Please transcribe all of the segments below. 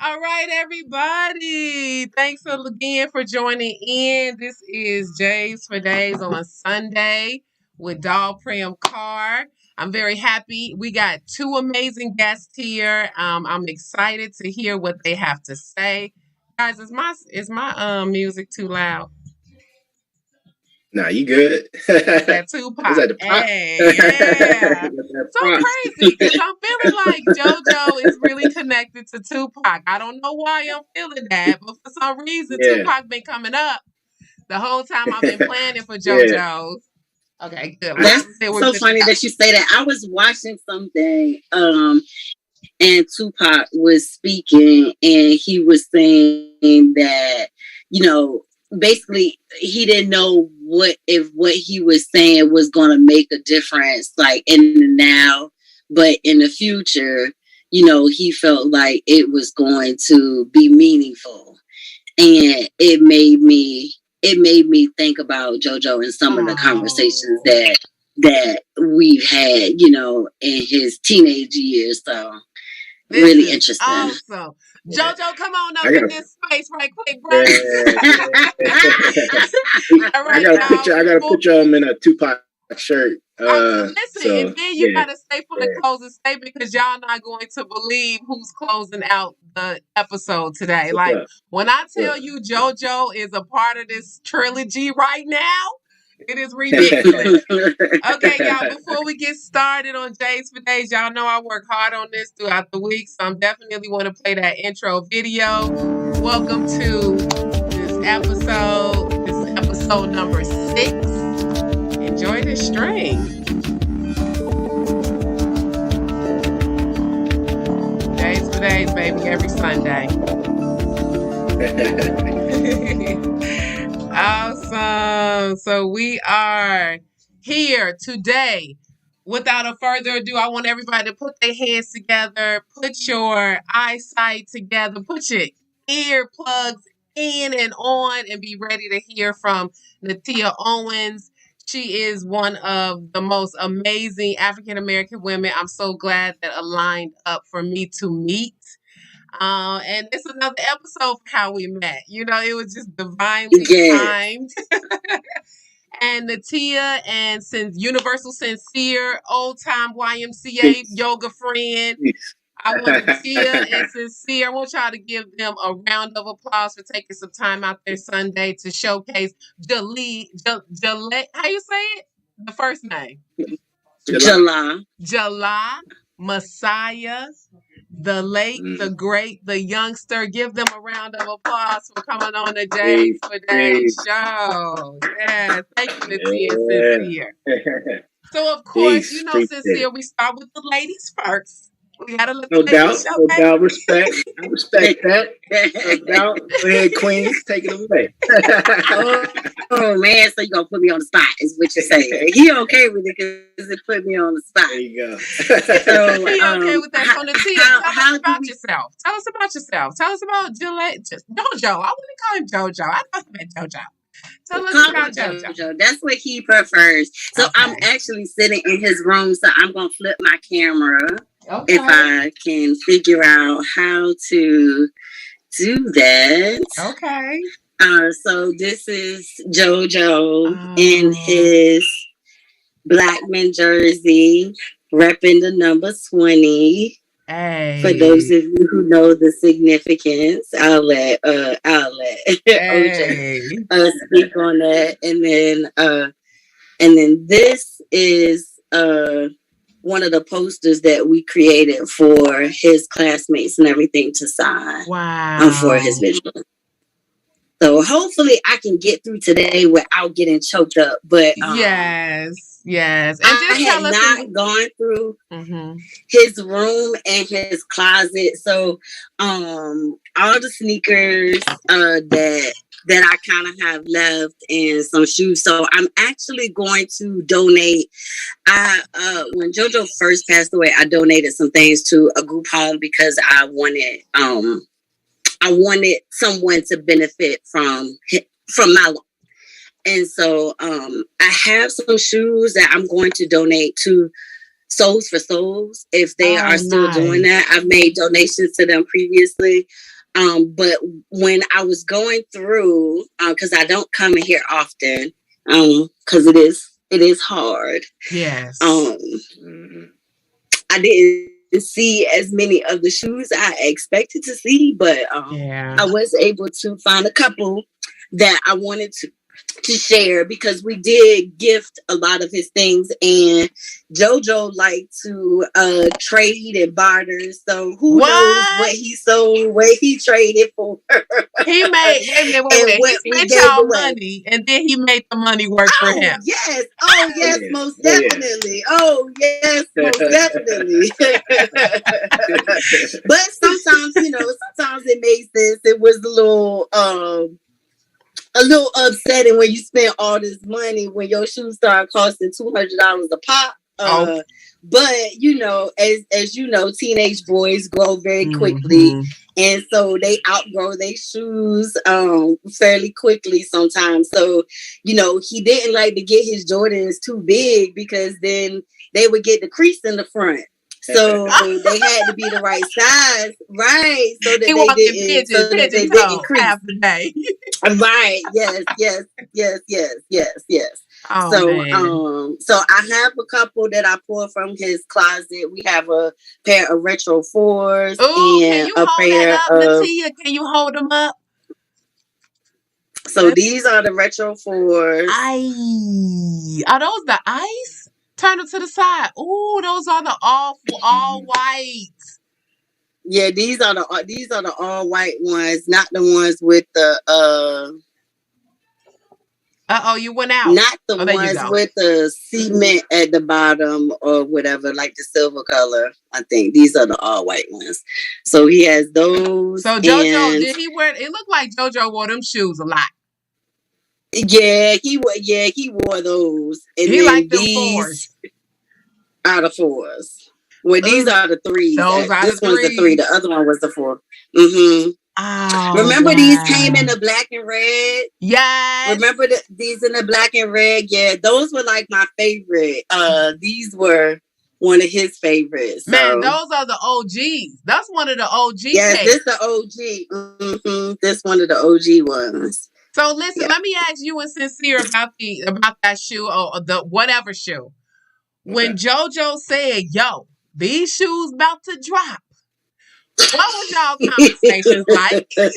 All right, everybody. Thanks again for joining in. This is Jays for Days on a Sunday with Doll Prim Carr. I'm very happy. We got two amazing guests here. I'm excited to hear what they have to say. Guys, is my music too loud? Nah, you good. That's Is that Tupac. that the pop? Hey, yeah. That So pop. crazy because I'm feeling like JoJo is really connected to Tupac. I don't know why I'm feeling that, but for some reason, Yeah, Tupac been coming up the whole time I've been planning for yeah. JoJo's. Okay, good. That's Let's see where so this is funny that you say that. I was watching something, and Tupac was speaking, and he was saying that, you know, basically he didn't know what he was saying was going to make a difference, like in the now, but in the future, he felt like it was going to be meaningful, and it made me think about JoJo and some of the conversations Oh, that we've had, in his teenage years. So this really is interesting. awesome. Yeah. JoJo, come on I up got in a this space right quick, yeah, brother. All I right, got a y'all. picture. I got a picture of him in a Tupac shirt. Listen, and So then you yeah, gotta stay for the yeah, closing statement because y'all not going to believe who's closing out the episode today. what's Like up? when I What's tell you JoJo is a part of this trilogy right now, it is ridiculous. Okay, y'all, up? before we get started on Jays for Days, y'all know I work hard on this throughout the week, so I'm definitely want to play that intro video. Welcome to this episode. This is episode number 6. Enjoy this string. Days for Days, baby, every Sunday. Awesome. So we are here today. Without a further ado, I want everybody to put their hands together, put your eyesight together, put your earplugs in and on, and be ready to hear from Netiya Owens. She is one of the most amazing African American women. I'm so glad that aligned up for me to meet. And it's another episode of how we met. It was just divinely Yes. timed. And Netiya and since Universal Sincere, old time YMCA Peace. yoga friend. Peace. I want Netiya and Sincere. I want y'all to give them a round of applause for taking some time out their Sunday to showcase Jaleh. How you say it? The first name. July. July. Jaleh Messiah, the late, the Mm. great, the youngster. Give them a round of applause for coming on the Days Peace. for Days Peace. show. Yes, thank you, Netiya and Yeah. Sincere. So, of course, Peace. Appreciate Sincere, it. we start with the ladies first. We gotta let No the ladies doubt. No showcase. doubt. Respect. I respect that. No doubt. Go ahead, Queens. Take it away. oh man, so you gonna put me on the spot is what you're saying. He okay with it because it put me on the spot. There you go. So He okay with that. So, Netiya, tell how us do about we yourself. Tell us about yourself. Tell us about Jojo. I want to call him Jojo. I know him as Jojo. Tell us call about him Jojo. JoJo? That's what he prefers. So I'm Okay. actually sitting in his room, so I'm gonna flip my camera if Okay. I can figure out how to do that. Okay. So this is JoJo in Oh, his Blackman jersey, repping the number 20. For hey. those of you who know the significance, I'll let OJ Hey. speak on that, and then this is one of the posters that we created for his classmates and everything to sign for Wow. his visual. So hopefully I can get through today without getting choked up. But Yes. Yes. And I just had tell us. not gone through Mm-hmm. his room and his closet. So all the sneakers that I kind of have left and some shoes. So I'm actually going to donate. When JoJo first passed away, I donated some things to a group home because I wanted someone to benefit from my loss. And so I have some shoes that I'm going to donate to Souls for Souls if they are still doing Nice. that. I've made donations to them previously. But when I was going through, because I don't come in here often, because it is hard. Yes. I didn't see as many of the shoes I expected to see, but I was able to find a couple that I wanted to share, because we did gift a lot of his things, and Jojo liked to trade and barter. So who knows what he sold, what he traded for. He made wait a minute. He spent y'all money, and then he made the money work for him. Yes. Oh yes, most definitely. Oh yes, most definitely. But sometimes, sometimes it makes sense. It was a little upsetting when you spend all this money when your shoes start costing $200 a pop. But as you know, teenage boys grow very quickly, and so they outgrow their shoes fairly quickly sometimes. So he didn't like to get his Jordans too big, because then they would get the crease in the front. So they had to be the right size, right? So that they didn't crease half the day. Right. Yes. Oh, so I have a couple that I pulled from his closet. We have a pair of retro 4s. Oh, can you hold that up, Netiya? Can you hold them up? So these are the retro 4s. Are those the ice? Turn them to the side. Ooh, those are the all white. Yeah, these are the all white ones, not the ones with the you went out. Not the ones with the cement at the bottom or whatever, like the silver color. I think these are the all white ones. So he has those. So Jojo, did he wear? It looked like Jojo wore them shoes a lot. Yeah, he wore those. And he liked them 4s. Are the 4s. Well, these are the 3s. This one's the 3. The other one was the 4. Oh, remember these came in the black and red? Yes. Remember these in the black and red? Yeah, those were like my favorite. These were one of his favorites. So. Man, those are the OGs. That's one of the OG. Yes, this the OG. This one of the OG ones. So listen, let me ask you and Sincere about that shoe or the whatever shoe. When Jojo said, "Yo, these shoes about to drop," what was y'all conversations like? How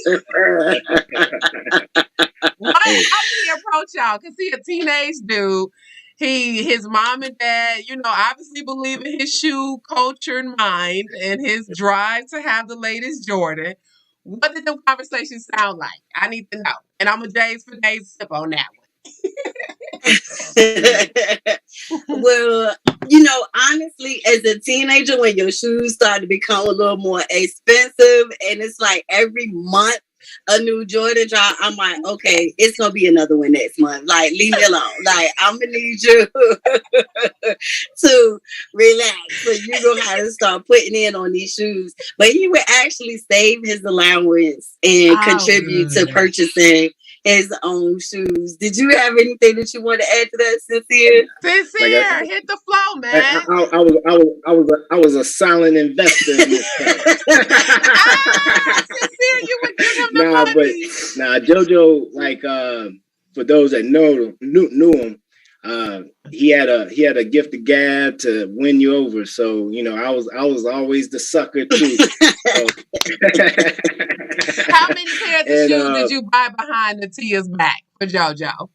did he approach y'all? Because he a teenage dude. His mom and dad, obviously believe in his shoe culture and mind and his drive to have the latest Jordan. What did the conversation sound like? I need to know. And I'm a days for days sip on that one. Well, honestly, as a teenager, when your shoes start to become a little more expensive and it's like every month a new Jordan drop, I'm like, okay, it's gonna be another one next month. Like, leave me alone. Like, I'm gonna need you to relax. So you're gonna have to start putting in on these shoes. But he would actually save his allowance and contribute to purchasing his own shoes. Did you have anything that you want to add to that, Sincere? Sincere, hit the flow, man. I was a silent investor in this thing. Sincere, you would give him the money. Jojo, like for those that knew him, he had a gift of gab to win you over. So I was always the sucker too. How many pairs of shoes did you buy behind Netiya's back for Jojo?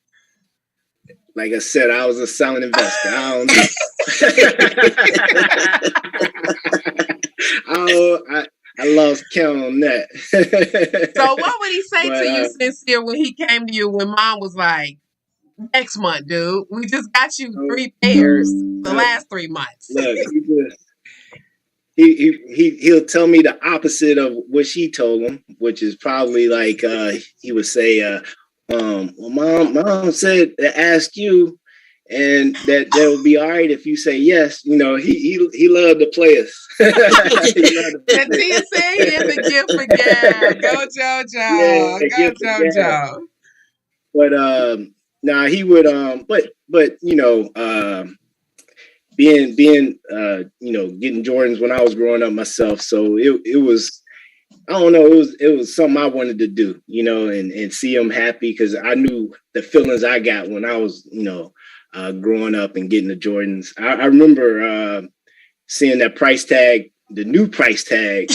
Like I said, I was a silent investor. I don't know. I lost count on that. So what would he say to you, Sincere, when he came to you when mom was like, "Next month, dude, we just got you 3 pairs the last 3 months." Look, he'll tell me the opposite of what she told him, which is probably like he would say, well, mom said to ask you, and that would be all right if you say yes. He loved to play us. Netiya said he is a gift for gab. Go Jojo. Yeah, go Jojo. But he would being getting Jordans when I was growing up myself, so it was I don't know. It was something I wanted to do, and see him happy because I knew the feelings I got when I was, growing up and getting the Jordans. I remember seeing that price tag, the new price tag,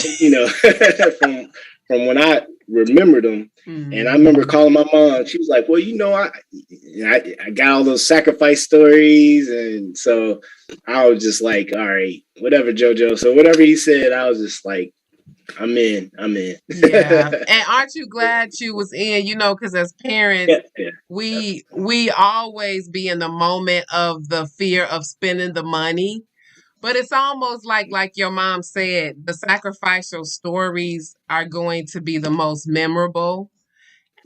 from when I remembered them. And I remember calling my mom. She was like, "Well, I got all those sacrifice stories," and so I was just like, "All right, whatever, Jojo." So whatever he said, I was just like, I'm in. Yeah. And aren't you glad you was in, because as parents, Yeah. we always be in the moment of the fear of spending the money. But it's almost like your mom said, the sacrificial stories are going to be the most memorable.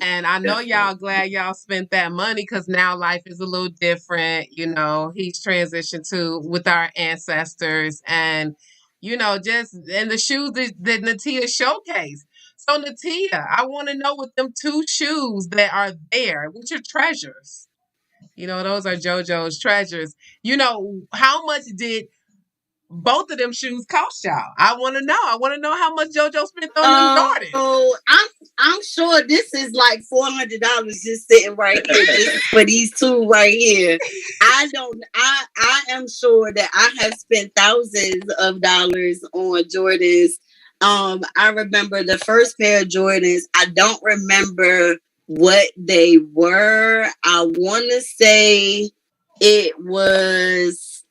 And I know y'all glad y'all spent that money because now life is a little different. He's transitioned to with our ancestors and, just in the shoes that Netiya showcased. So, Netiya, I want to know with them two shoes that are there, what's your treasures? Those are JoJo's treasures. How much did both of them shoes cost y'all? I want to know. I want to know how much JoJo spent on them Jordans. Oh, I'm sure this is like $400 just sitting right here just for these two right here. I am sure that I have spent thousands of dollars on Jordans. I remember the first pair of Jordans. I don't remember what they were. I want to say it was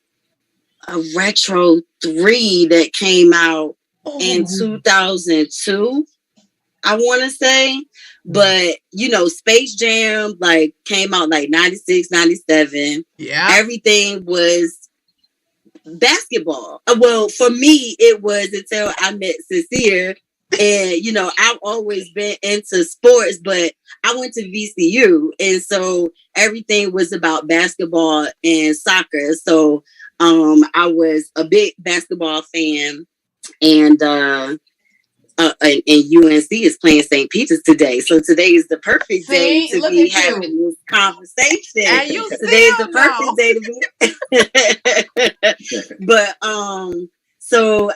a retro 3 that came out in 2002. I want to say, but Space Jam like came out like 96, 97. Yeah. Everything was basketball. Well, for me, it was until I met Sincere. And, I've always been into sports, but I went to VCU. And so everything was about basketball and soccer. So I was a big basketball fan. And UNC is playing St. Peter's today. So today is the perfect day to be having this conversation. And you today is the perfect day to be. But so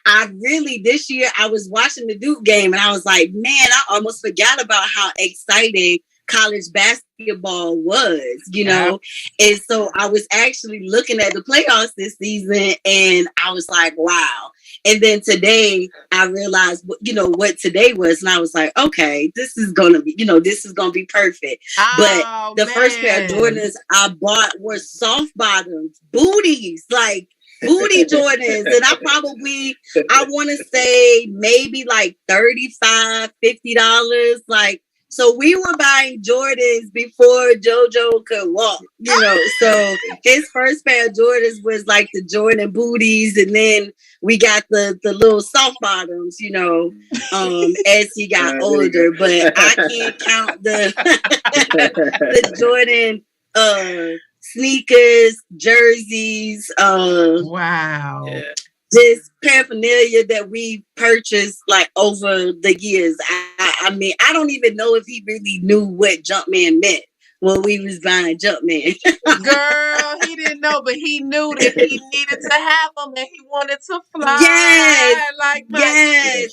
I really this year I was watching the Duke game and I was like, man, I almost forgot about how exciting college basketball was, and so I was actually looking at the playoffs this season and I was like, wow. And then today I realized, what today was. And I was like, okay, this is going to be perfect. But the first pair of Jordans I bought were soft bottoms, booties, like booty Jordans. And I want to say maybe like $35, $50. Like, so we were buying Jordans before JoJo could walk, So his first pair of Jordans was like the Jordan booties, and then we got the little soft bottoms, as he got older. But I can't count the the Jordan sneakers, jerseys. Wow. Yeah. This paraphernalia that we purchased like over the years. I mean, I don't even know if he really knew what Jumpman meant when we was buying Jumpman. Girl, he didn't know, but he knew that he needed to have them and he wanted to fly. Yes.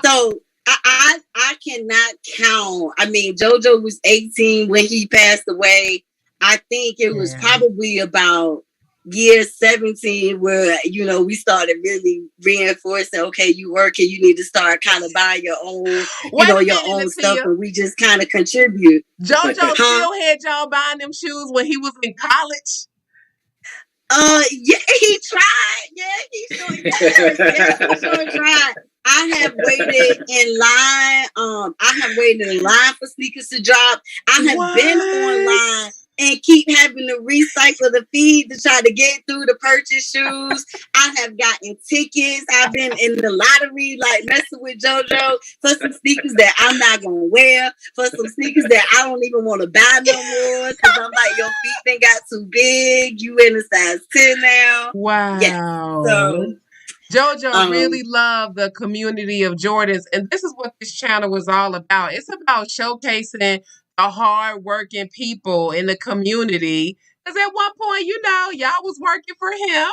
So I cannot count. I mean, JoJo was 18 when he passed away. I think it was probably about year 17 where we started really reinforcing, okay, you working, you need to start kind of buying your own your own stuff, and we just kind of contribute. JoJo still had y'all buying them shoes when he was in college? Yeah, he tried. Yeah, he sure tried. I have waited in line. I have waited in line for sneakers to drop. I have been online and keep having to recycle the feed to try to get through the purchase shoes. I have gotten tickets. I've been in the lottery, like messing with JoJo for some sneakers that I'm not going to wear, for some sneakers that I don't even want to buy no more because I'm like, your feet then got too big. You in a size 10 now. Wow. Yeah. So JoJo really loved the community of Jordans, and this is what this channel was all about. It's about showcasing the hard-working people in the community. Because at one point, y'all was working for him,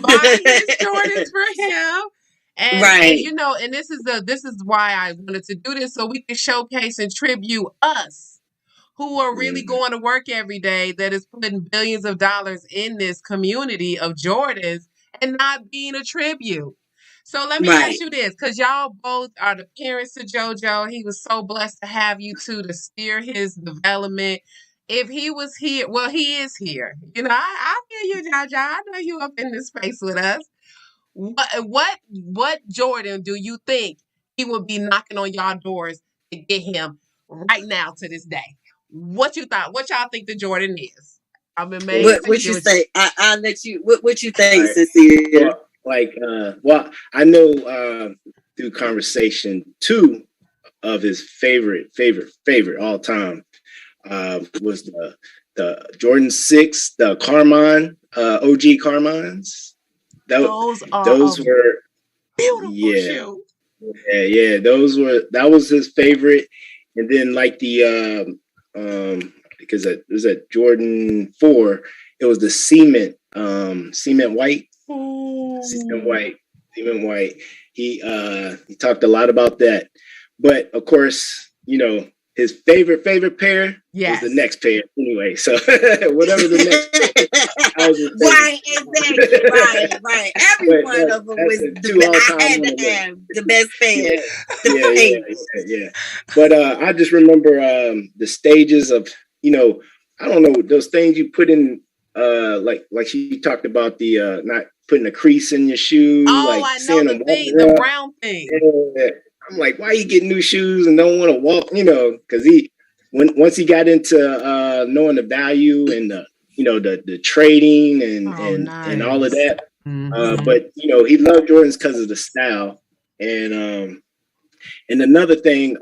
buying his Jordans for him. And Right. you know, and this is why I wanted to do this so we can showcase and tribute us who are really Mhm. going to work every day that is putting billions of dollars in this community of Jordans and not being a tribute. So let me ask Right. you this, because y'all both are the parents to JoJo. He was so blessed to have you two to steer his development. If he was here, well, he is here. You know, I feel you, Jaja. I know you up in this space with us. What Jordan do you think he would be knocking on y'all doors to get him right now to this day? What you thought? What y'all think the Jordan is? I'm Well, amazed to What hear you what you. say? I'll let you. What you all think, right. Sincere? Well, I know through conversation, two of his favorite all time was the Jordan 6, the Carmine, OG Carmines. That Those are a those were beautiful yeah, shoe. yeah. That was his favorite, and then like the because it was at Jordan 4, it was the cement white, cement Ooh. white, cement white. He talked a lot about that, but of course, you know, his favorite pair was the Yes. next pair anyway. So whatever the next pair, I was his Right, exactly. Right, right. Every one but of them that's was the the two all I time had on to the list. have the best Yeah, pair, the yeah, yeah, favorite. yeah. But I just remember the stages of, you know, I don't know, those things you put in like she talked about the not putting a crease in your shoe, Oh, like I know seeing the them walk thing, the around. brown thing. Yeah. I'm like, why you get new shoes and don't want to walk, you know, because once he got into knowing the value and the, you know, the trading Oh, and all of nice. that. Mm-hmm. But you know, he loved Jordans because of the style. And and another thing,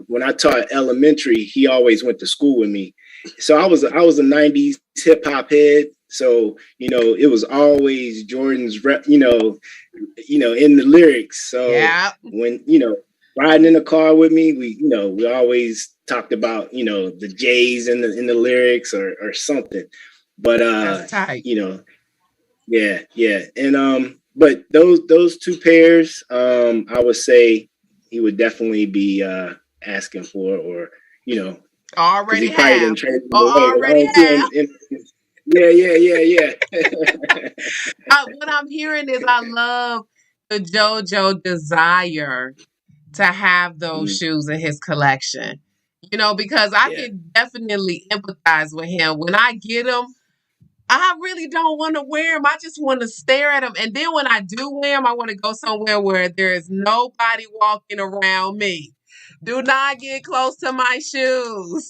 when I taught elementary, he always went to school with me. So I was a '90s hip hop head. So you know, it was always Jordan's rep. You know, in the lyrics. So Yeah, when you know, riding in the car with me, we always talked about, you know, the J's in the lyrics or something. But that's tight. you know, yeah. And but those two pairs, I would say he would definitely be asking for, or you know, because Already he probably didn't have. trade Or them away. I already don't see have. him in yeah. What I'm hearing is I love the JoJo desire to have those Mm, shoes in his collection. You know, because I yeah. can definitely empathize with him. When I get them, I really don't want to wear them. I just want to stare at them. And then when I do wear them, I want to go somewhere where there is nobody walking around me. Do not get close to my shoes.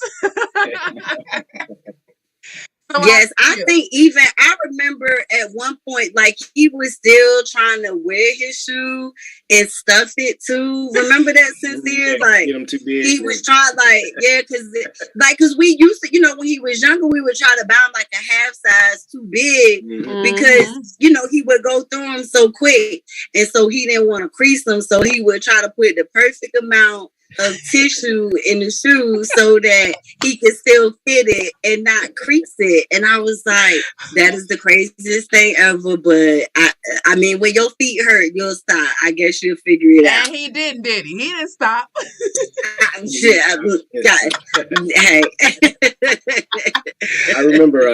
So I Yes, I feel. think even I remember at one point, like he was still trying to wear his shoe and stuff it too. Remember that, Sincere? Yeah, Like get them too big. he was trying, like, yeah, because we used to, you know, when he was younger, we would try to buy him like a half size too big because Mm-hmm. you know he would go through them so quick, and so he didn't want to crease them, so he would try to put the perfect amount of tissue in the shoe so that he could still fit it and not crease it. And I was like, that is the craziest thing ever. But I mean, when your feet hurt, you'll stop. I guess you'll figure it out. And he didn't, did he? He didn't stop. Shit, hey. I remember.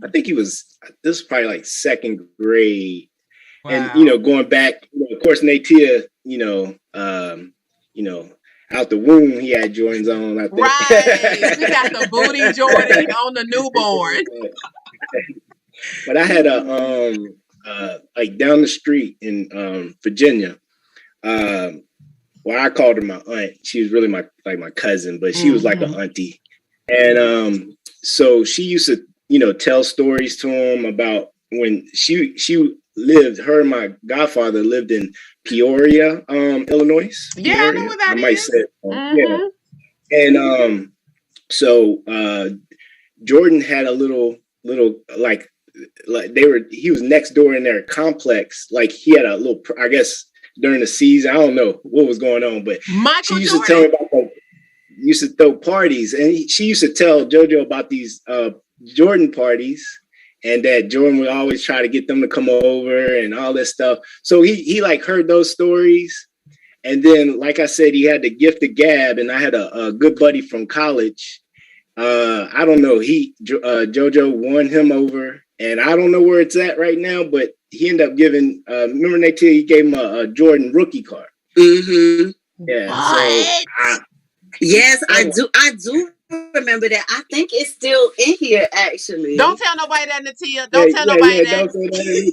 I think he was. This was probably like second grade, and you know, Wow. going back. You know, of course, Netiya. You know, out the womb, he had Jordans on. I think. Right. She got the booty Jordan on the newborn. But I had a like down the street in Virginia. Um, well, I called her my aunt. She was really my cousin, but she was like an Mm-hmm. auntie. And so she used to, you know, tell stories to him about when she lived. Her and my godfather lived in Peoria, Illinois. Yeah, I know Peoria. what I that might is. say it wrong. Yeah. Mm-hmm. And so Jordan had a little like they were. He was next door in their complex. Like he had a little. I guess during the season, I don't know what was going on, but she Michael used to tell me Jordan. about used to throw parties, and she used to tell JoJo about these Jordan parties, and that Jordan would always try to get them to come over and all this stuff. So he like heard those stories. And then, like I said, he had the gift of gab, and I had a good buddy from college. I don't know. Jojo won him over, and I don't know where it's at right now, but he ended up giving, remember Netiya, he gave him a Jordan rookie card. Mm-hmm. Yeah. What? Yes, I do remember that. I think it's still in here, actually. Don't tell nobody that, Netiya. Don't tell nobody that. Don't say that.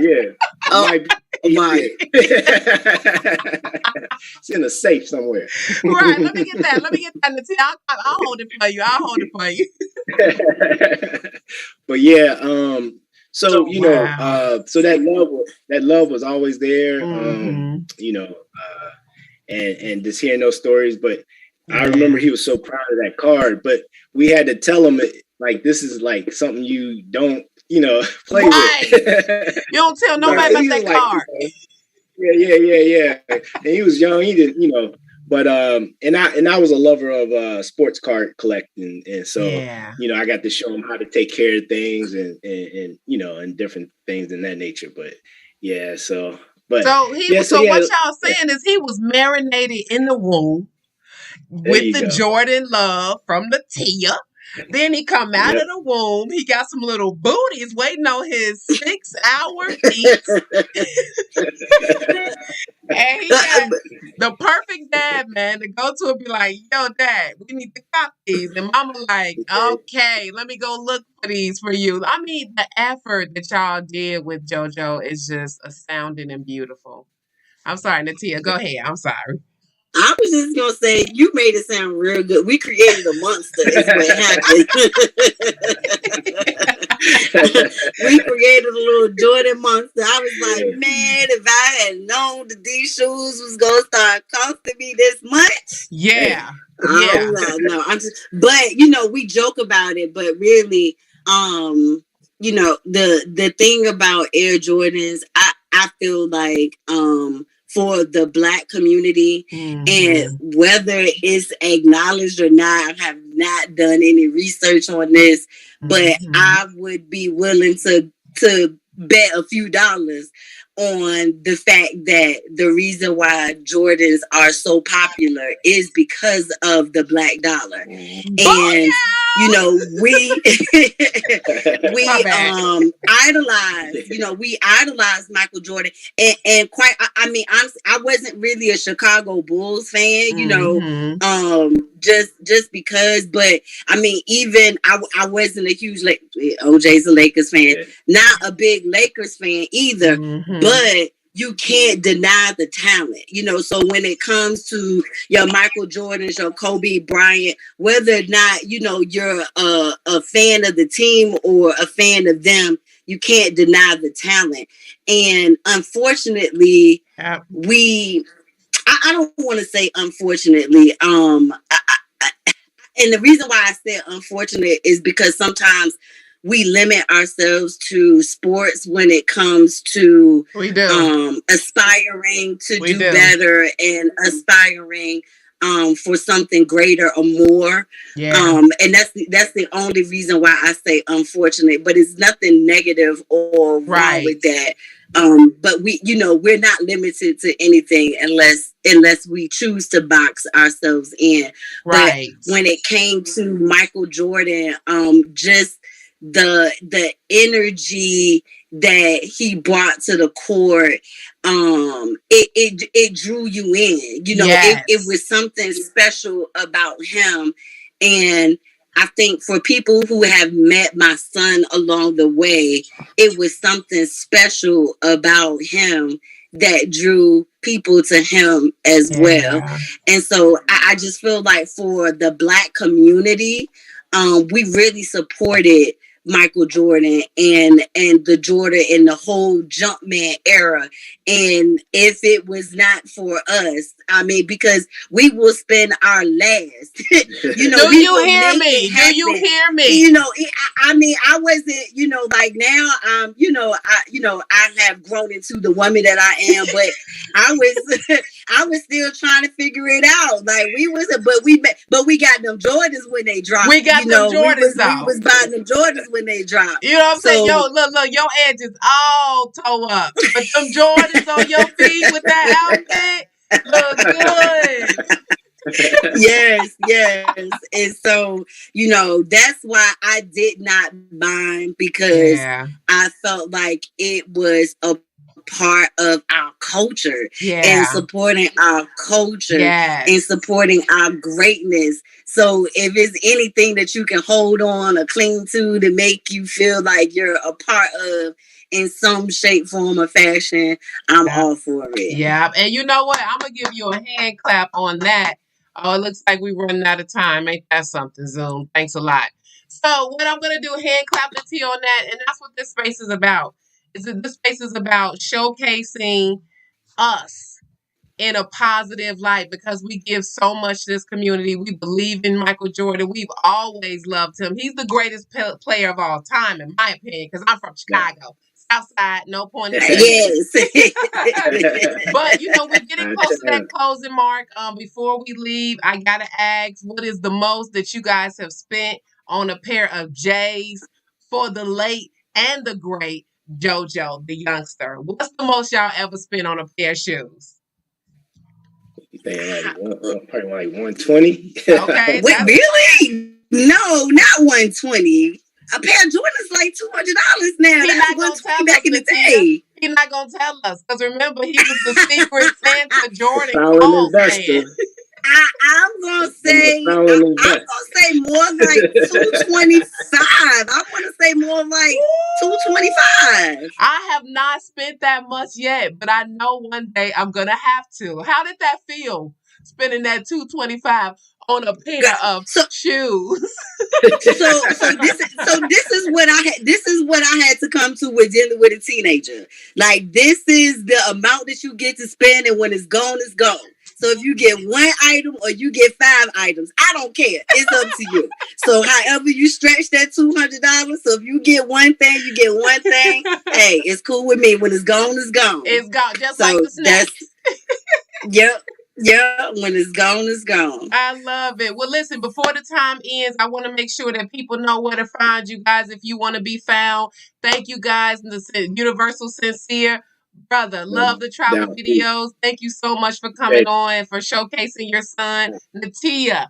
Yeah. Oh, my. It's in a safe somewhere. Right. Let me get that, Netiya. I'll hold it for you. But yeah, so you know, wow. so that love was always there. Mm-hmm. You know, and just hearing those stories. But I remember he was so proud of that card. But we had to tell him like this is like something you don't, play with. You don't tell nobody about that card. Yeah. And he was young. He didn't, But and I was a lover of sports card collecting, and so I got to show him how to take care of things and and different things in that nature. But yeah, so what y'all saying is he was marinated in the womb with the Jordan love from Netiya. Then he come out of the womb. He got some little booties waiting on his 6-hour feet. And he got the perfect dad, man, to go to and be like, yo, Dad, we need to cop these. And Mama like, okay, let me go look for these for you. I mean, the effort that y'all did with Jojo is just astounding and beautiful. I'm sorry, Netiya, go ahead. I'm sorry. I was just gonna say you made it sound real good. We created a monster. Is what happened. We created a little Jordan monster. I was like, man, if I had known that these shoes was gonna start costing me this much, no, I'm just. But we joke about it, but really, the thing about Air Jordans, I feel like for the Black community, and whether it's acknowledged or not, I have not done any research on this, but I would be willing to bet a few dollars on the fact that the reason why Jordans are so popular is because of the Black dollar. And we idolize Michael Jordan, and quite honestly, I wasn't really a Chicago Bulls fan, just because, but I mean, even I wasn't a huge OJ's a Lakers fan, not a big Lakers fan either, but you can't deny the talent, so when it comes to your Michael Jordans, your Kobe Bryant, whether or not, you're a fan of the team or a fan of them, you can't deny the talent. And unfortunately, I don't want to say unfortunately, and the reason why I said unfortunate is because sometimes we limit ourselves to sports when it comes to aspiring to do better and aspiring for something greater or more. And that's the only reason why I say unfortunate, but it's nothing negative or wrong with that. But we're not limited to anything unless we choose to box ourselves in. Right. But when it came to Michael Jordan, just the energy that he brought to the court, it drew you in. It was something special about him. And I think for people who have met my son along the way, it was something special about him that drew people to him as well. And so I just feel like for the Black community, we really supported Michael Jordan and the Jordan and the whole Jumpman era. And if it was not for us, I mean, because we will spend our last. Do you hear me? I mean, I wasn't, like now, I have grown into the woman that I am, but I was still trying to figure it out. Like we was, but we got them Jordans when they dropped. We got them Jordans we was buying them Jordans when they dropped. You know what I'm saying? So Yo, look, your edges all toe up, but them Jordans on your feet with that outfit look good. yes. And so, that's why I did not mind, because I felt like it was a part of our culture and supporting our culture and supporting our greatness. So if it's anything that you can hold on or cling to make you feel like you're a part of in some shape, form, or fashion, I'm all for it. Yeah. And you know what? I'm going to give you a hand clap on that. Oh, it looks like we're running out of time. Ain't that something, Zoom? Thanks a lot. So what I'm going to do, hand clap the T on that. And that's what this space is about. This space is about showcasing us in a positive light, because we give so much to this community. We believe in Michael Jordan. We've always loved him. He's the greatest player of all time, in my opinion, because I'm from Chicago. Southside, no point in yes. But we're getting close to that closing mark. Before we leave, I gotta ask, what is the most that you guys have spent on a pair of J's for the late and the great Jojo, the youngster? What's the most y'all ever spent on a pair of shoes? Probably like 120. Okay. Wait, really? No, not 120. A pair of Jordans like $200 now. He's not gonna tell back us, in the day. He's not gonna tell us, because remember, he was the secret Santa Jordan. I'm gonna say more like 225. I want to say more like 225. I have not spent that much yet, but I know one day I'm gonna have to. How did that feel, spending that 225 on a pair of shoes? So this is what I had to come to with dealing with a teenager. Like, this is the amount that you get to spend, and when it's gone, it's gone. So if you get one item or you get 5 items, I don't care. It's up to you. So however you stretch that $200, so if you get one thing, you get one thing. Hey, it's cool with me. When it's gone, it's gone. It's gone, just like the snacks. Yep. Yeah, when it's gone, it's gone. I love it. Well, listen, before the time ends, I want to make sure that people know where to find you guys if you want to be found. Thank you guys, the Universal Sincere. Brother, love the travel videos. Thank you so much for coming on, for showcasing your son. Netiya,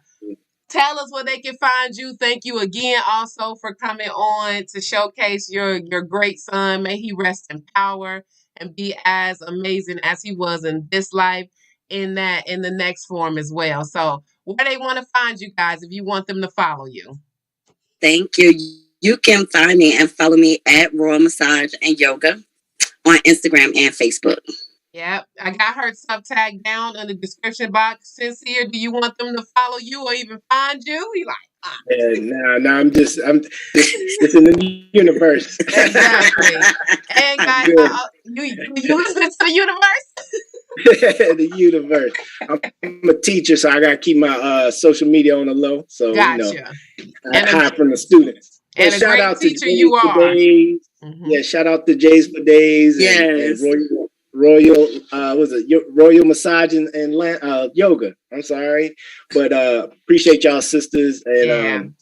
tell us where they can find you. Thank you again also for coming on to showcase your great son. May he rest in power and be as amazing as he was in this life, in the next form as well. So where they want to find you guys if you want them to follow you. Thank you. You can find me and follow me at Royal Massage and Yoga on Instagram and Facebook. Yep. I got her stuff tagged down in the description box. Sincere, do you want them to follow you or even find you? He like, no, I'm just in the universe. Exactly. And guys, you listen to the universe? The universe. I'm a teacher, so I gotta keep my social media on the low. So gotcha. I hide from the students. And shout out to teacher you are. Mm-hmm. Yeah, shout out to J's for Days. Yes. And Royal Royal Massage and Yoga. I'm sorry, but appreciate y'all sisters, and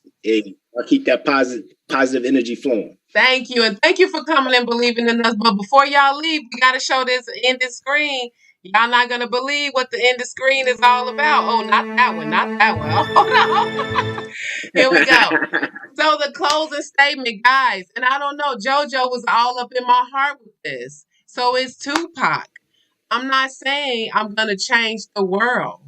I'll keep that positive energy flowing. Thank you, and thank you for coming and believing in us. But before y'all leave, we gotta show this ended screen. Y'all not gonna believe what the ended screen is all about. Oh, not that one. Oh, no. Here we go. So the closing statement, guys, and I don't know, Jojo was all up in my heart with this. So it's Tupac. I'm not saying I'm gonna change the world,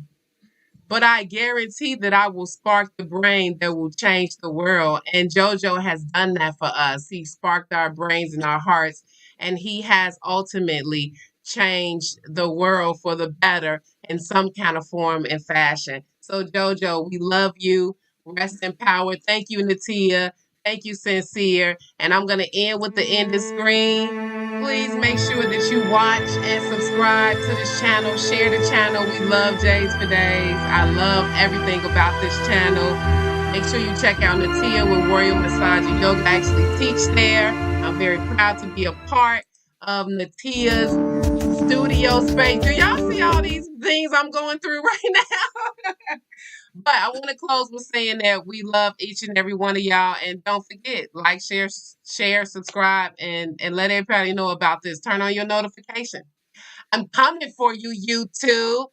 but I guarantee that I will spark the brain that will change the world. And Jojo has done that for us. He sparked our brains and our hearts, and he has ultimately changed the world for the better in some kind of form and fashion. So Jojo, we love you. Rest in power. Thank you, Netiya. Thank you, Sincere. And I'm going to end with the ended screen. Please make sure that you watch and subscribe to this channel. Share the channel. We love J's for Days. I love everything about this channel. Make sure you check out Netiya with Royal Massage and Yoga. I actually teach there. I'm very proud to be a part of Netiya's studio space. Do y'all see all these things I'm going through right now? But I want to close with saying that we love each and every one of y'all. And don't forget, like, share, subscribe, and let everybody know about this. Turn on your notification. I'm coming for you, YouTube.